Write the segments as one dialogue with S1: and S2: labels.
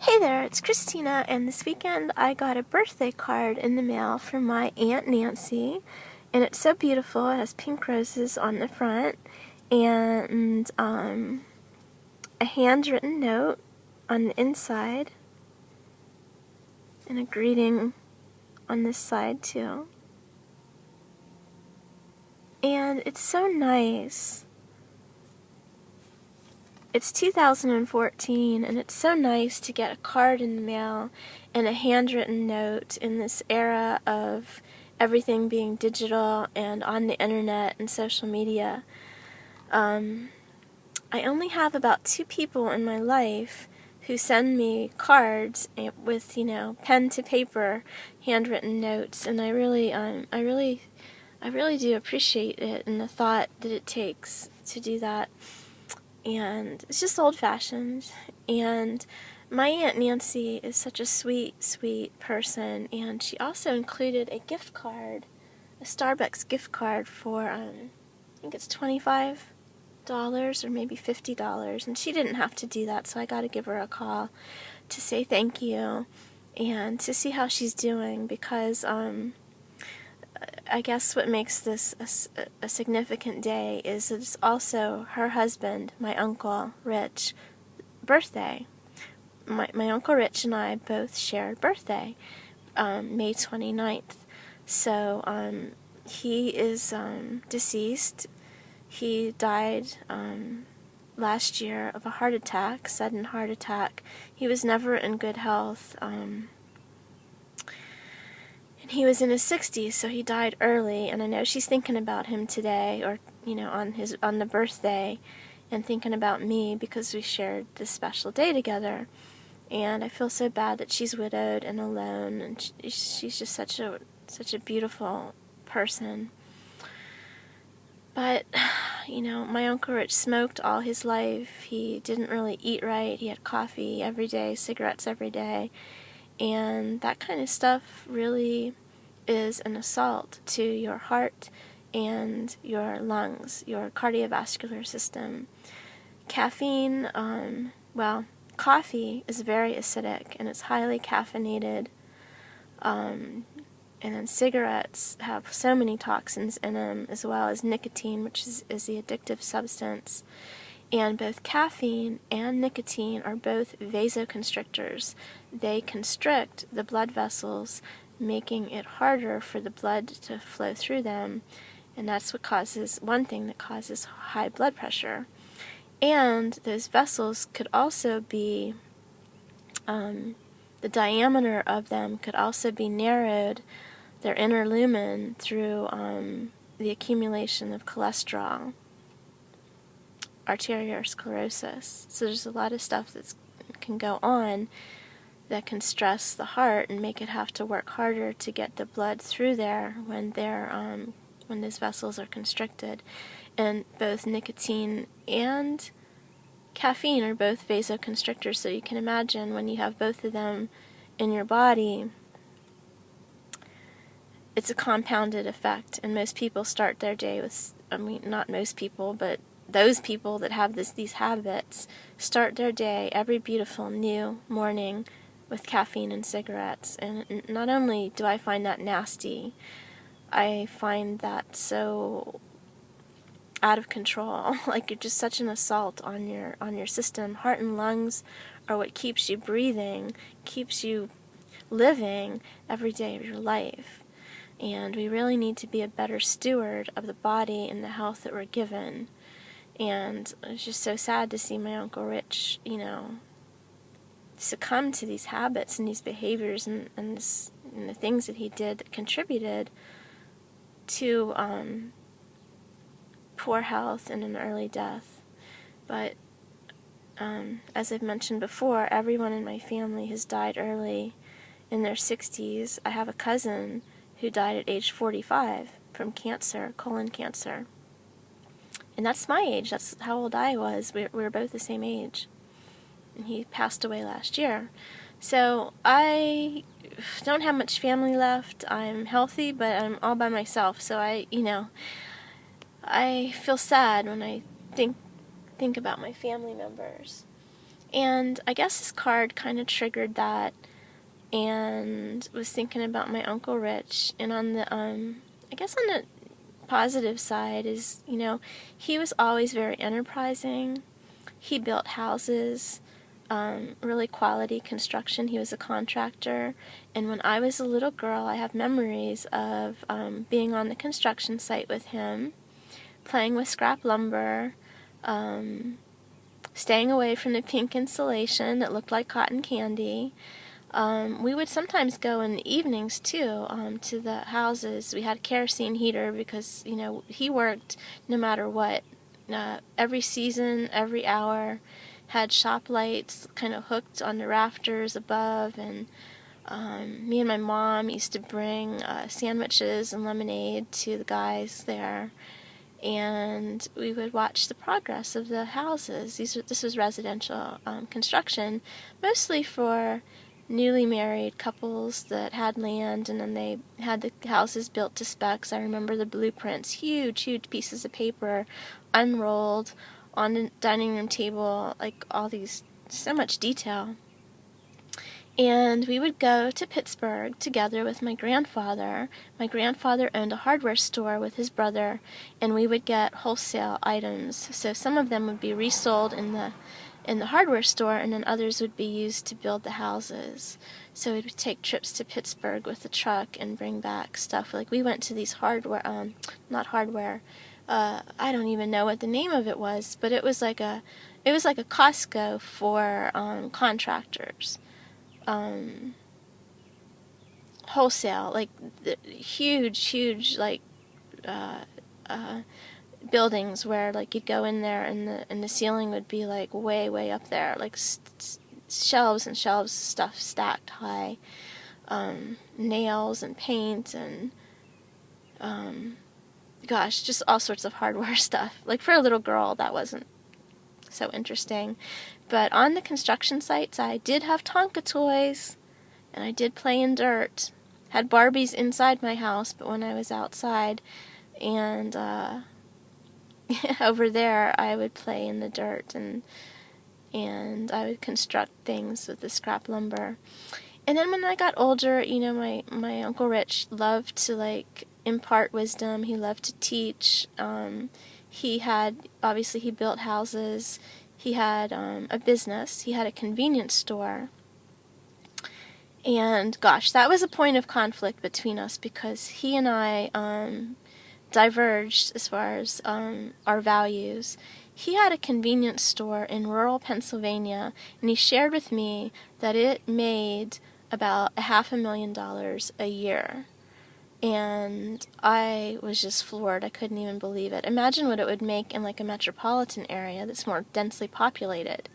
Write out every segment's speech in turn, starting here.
S1: Hey there, it's Christina, and this weekend I got a birthday card in the mail from my Aunt Nancy, and it's so beautiful. It has pink roses on the front, and a handwritten note on the inside, and a greeting on this side too. And it's so nice. It's 2014, and it's so nice to get a card in the mail and a handwritten note in this era of everything being digital and on the internet and social media. I only have about 2 people in my life who send me cards with, pen to paper handwritten notes, and I really do appreciate it and the thought that it takes to do that. And it's just old-fashioned, and my Aunt Nancy is such a sweet, sweet person, and she also included a gift card, a Starbucks gift card for, I think it's $25 or maybe $50, and she didn't have to do that, so I got to give her a call to say thank you and to see how she's doing, because I guess what makes this a significant day is that it's also her husband, my Uncle Rich, birthday. My Uncle Rich and I both shared birthday, May 29th. So he is deceased. He died last year of a heart attack, sudden heart attack. He was never in good health. And he was in his 60s, so he died early, and I know she's thinking about him today, or, on the birthday, and thinking about me because we shared this special day together. And I feel so bad that she's widowed and alone, and she's just such a beautiful person. But, my Uncle Rich smoked all his life. He didn't really eat right. He had coffee every day, cigarettes every day. And that kind of stuff really is an assault to your heart and your lungs, your cardiovascular system. Caffeine, coffee is very acidic and it's highly caffeinated. And then cigarettes have so many toxins in them, as well as nicotine, which is the addictive substance. And both caffeine and nicotine are both vasoconstrictors. They constrict the blood vessels, making it harder for the blood to flow through them. And that's one thing that causes high blood pressure. And those vessels could also be, the diameter of them could also be narrowed, their inner lumen, through the accumulation of cholesterol, arteriosclerosis. So there's a lot of stuff that can go on that can stress the heart and make it have to work harder to get the blood through there when those vessels are constricted. And both nicotine and caffeine are both vasoconstrictors, so you can imagine when you have both of them in your body, it's a compounded effect. And most people start their day with, not most people, but those people that have these habits start their day every beautiful new morning with caffeine and cigarettes. And not only do I find that nasty, I find that so out of control. Like, you're just such an assault on your system. Heart and lungs are what keeps you breathing, keeps you living every day of your life. And we really need to be a better steward of the body and the health that we're given. And it's just so sad to see my Uncle Rich, succumb to these habits and these behaviors and the things that he did that contributed to poor health and an early death. But as I've mentioned before, everyone in my family has died early in their 60s. I have a cousin who died at age 45 from cancer, colon cancer. And that's my age. That's how old I was. We were both the same age. And he passed away last year. So I don't have much family left. I'm healthy, but I'm all by myself. So I feel sad when I think about my family members. And I guess this card kind of triggered that, and was thinking about my Uncle Rich. And on the, I guess on the positive side is, he was always very enterprising. He built houses, really quality construction. He was a contractor. And when I was a little girl, I have memories of being on the construction site with him, playing with scrap lumber, staying away from the pink insulation that looked like cotton candy. We would sometimes go in the evenings, too, to the houses. We had a kerosene heater because, he worked no matter what. Every season, every hour, had shop lights kind of hooked on the rafters above, and me and my mom used to bring sandwiches and lemonade to the guys there, and we would watch the progress of the houses. This was residential construction, mostly for newly married couples that had land, and then they had the houses built to specs. I remember the blueprints, huge pieces of paper, unrolled on the dining room table, like all these, so much detail. And we would go to Pittsburgh together with my grandfather. My grandfather owned a hardware store with his brother, and we would get wholesale items. So some of them would be resold in the hardware store, and then others would be used to build the houses. So we'd take trips to Pittsburgh with the truck and bring back stuff. Like, we went to these not hardware, I don't even know what the name of it was, but it was like a Costco for contractors. Wholesale, like huge like buildings where like you'd go in there and the ceiling would be like way up there, like shelves and shelves of stuff stacked high, nails and paint and gosh, just all sorts of hardware stuff. Like, for a little girl, that wasn't so interesting. But on the construction sites, I did have Tonka toys, and I did play in dirt. Had Barbies inside my house, but when I was outside, and over there, I would play in the dirt, and I would construct things with the scrap lumber. And then when I got older, my Uncle Rich loved to, like, impart wisdom. He loved to teach. He built houses. He had a business. He had a convenience store. And gosh, that was a point of conflict between us because he and I diverged as far as our values. He had a convenience store in rural Pennsylvania, and he shared with me that it made about $500,000 a year. And I was just floored. I couldn't even believe it. Imagine what it would make in like a metropolitan area that's more densely populated.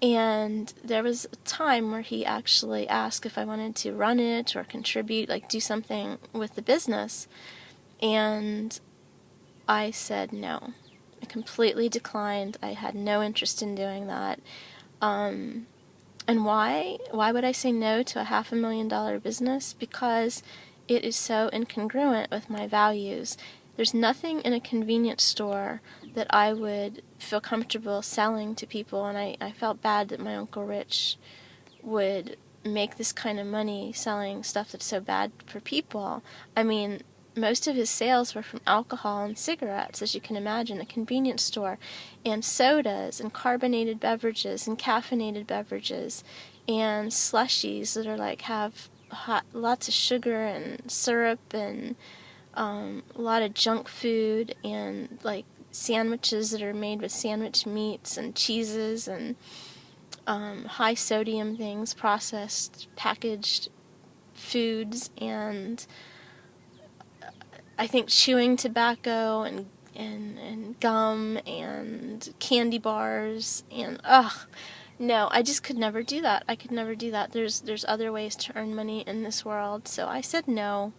S1: And there was a time where he actually asked if I wanted to run it or contribute, like do something with the business. And I said no. I completely declined. I had no interest in doing that. And why? Why would I say no to a $500,000 business? Because it is so incongruent with my values. There's nothing in a convenience store that I would feel comfortable selling to people, and I felt bad that my Uncle Rich would make this kind of money selling stuff that's so bad for people. I mean, most of his sales were from alcohol and cigarettes, as you can imagine, a convenience store, and sodas and carbonated beverages and caffeinated beverages and slushies that are like have lots of sugar and syrup and a lot of junk food, and like sandwiches that are made with sandwich meats and cheeses and high sodium things, processed, packaged foods, and I think chewing tobacco and gum and candy bars, and no, I just could never do that. I could never do that. There's other ways to earn money in this world, so I said no.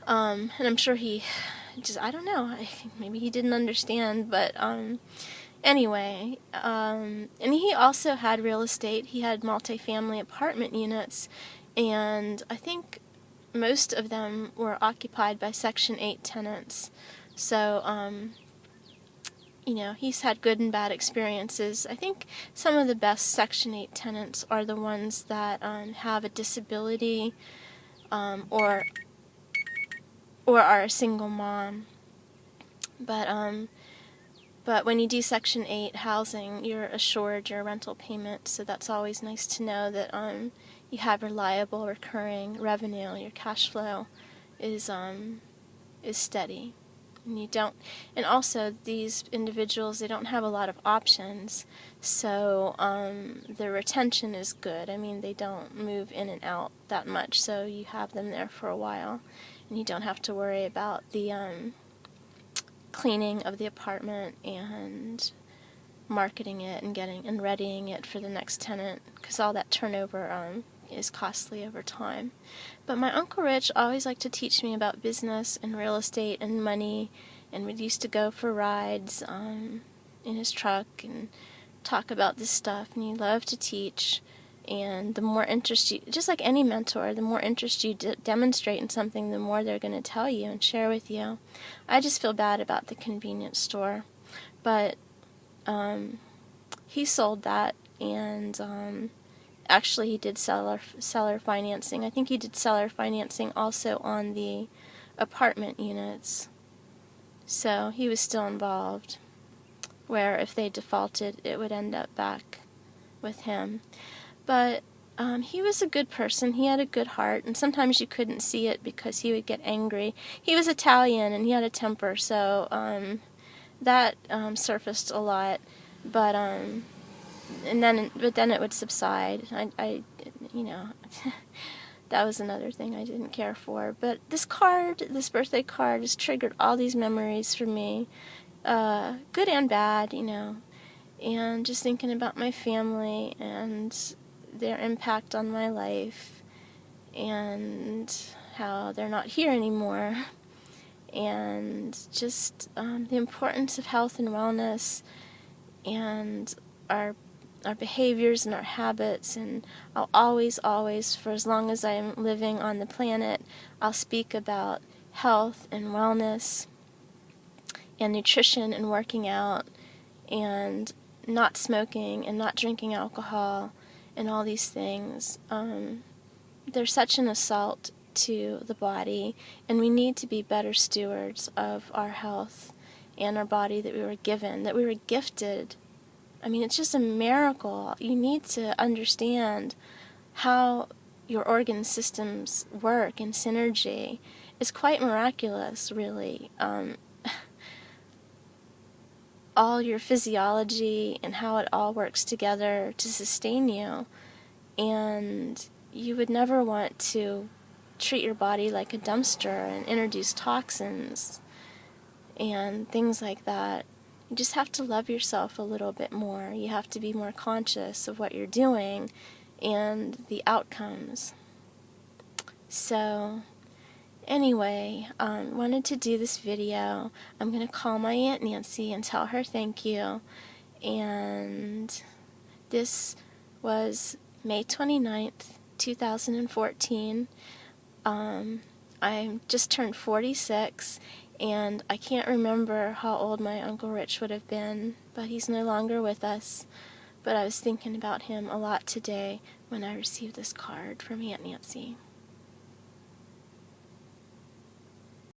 S1: And I'm sure he just, I don't know, I think maybe he didn't understand, but anyway, and he also had real estate. He had multifamily apartment units, and I think most of them were occupied by Section 8 tenants. So he's had good and bad experiences. I think some of the best Section 8 tenants are the ones that have a disability, or are a single mom. But when you do Section 8 housing, you're assured your rental payment, so that's always nice to know that you have reliable, recurring revenue. Your cash flow is steady. And also these individuals, they don't have a lot of options, so their retention is good. I mean, they don't move in and out that much, so you have them there for a while, and you don't have to worry about the cleaning of the apartment and marketing it and readying it for the next tenant, because all that turnover is costly over time. But my Uncle Rich always liked to teach me about business and real estate and money, and we used to go for rides in his truck and talk about this stuff, and he loved to teach. And the more interest you, just like any mentor, the more interest you demonstrate in something, the more they're going to tell you and share with you. I just feel bad about the convenience store, but he sold that, and actually he did seller financing. I think he did seller financing also on the apartment units, so he was still involved, where if they defaulted, it would end up back with him. But he was a good person. He had a good heart, and sometimes you couldn't see it because he would get angry. He was Italian, and he had a temper, so that surfaced a lot. But then it would subside. I that was another thing I didn't care for. But this birthday card, has triggered all these memories for me, good and bad, and just thinking about my family and their impact on my life, and how they're not here anymore, and just the importance of health and wellness, and our behaviors and our habits. And I'll always, for as long as I'm living on the planet, I'll speak about health and wellness and nutrition and working out and not smoking and not drinking alcohol and all these things. They're such an assault to the body, and we need to be better stewards of our health and our body that we were given, that we were gifted. I mean, it's just a miracle. You need to understand how your organ systems work in synergy. It's quite miraculous, really. All your physiology and how it all works together to sustain you. And you would never want to treat your body like a dumpster and introduce toxins and things like that. You just have to love yourself a little bit more. You have to be more conscious of what you're doing and the outcomes. So anyway, wanted to do this video. I'm going to call my Aunt Nancy and tell her thank you. And this was May 29th, 2014. I just turned 46, and I can't remember how old my Uncle Rich would have been, but he's no longer with us. But I was thinking about him a lot today when I received this card from Aunt Nancy.